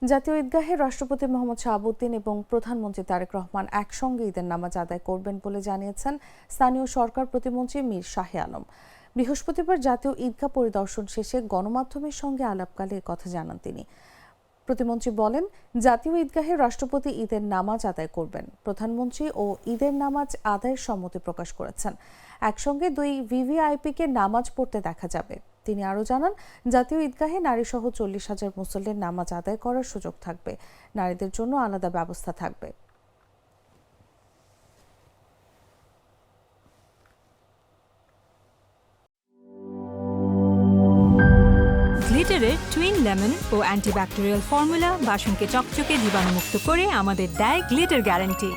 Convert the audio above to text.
জাতীয় ঈদগাহে রাষ্ট্রপতি মোহাম্মদ শাহাবুদ্দিন এবং প্রধানমন্ত্রী তারেক রহমান একসঙ্গে ঈদের নামাজ আদায় করবেন বলে জানিয়েছেন স্থানীয় সরকার প্রতিমন্ত্রী মীর শাহে আলম। বৃহস্পতিবার জাতীয় ঈদগাহ পরিদর্শন শেষে গণমাধ্যমের সঙ্গে আলাপকালে কথা জানান তিনি। প্রতিমন্ত্রী বলেন, জাতীয় ঈদগাহে রাষ্ট্রপতি ঈদের নামাজ আদায় করবেন। প্রধানমন্ত্রী ও ঈদের নামাজ আদায়ের সম্মতি প্রকাশ করেছেন। একসঙ্গে দুই ভিভিআইপিকে নামাজ পড়তে দেখা যাবে। তিনি আরও জানান, জাতীয় ঈদগাহে নারীসহ 40,000 মুসল্লির নামাজ আদায় করার সুযোগ থাকবে। নারীদের জন্য আলাদা ব্যবস্থা থাকবে। গ্লিটারের টুইন লেমন ও অ্যান্টিব্যাকটেরিয়াল ফর্মুলা বাসনকে চকচকে জীবাণুমুক্ত করে আমাদের দেয় গ্লিটার গ্যারান্টি।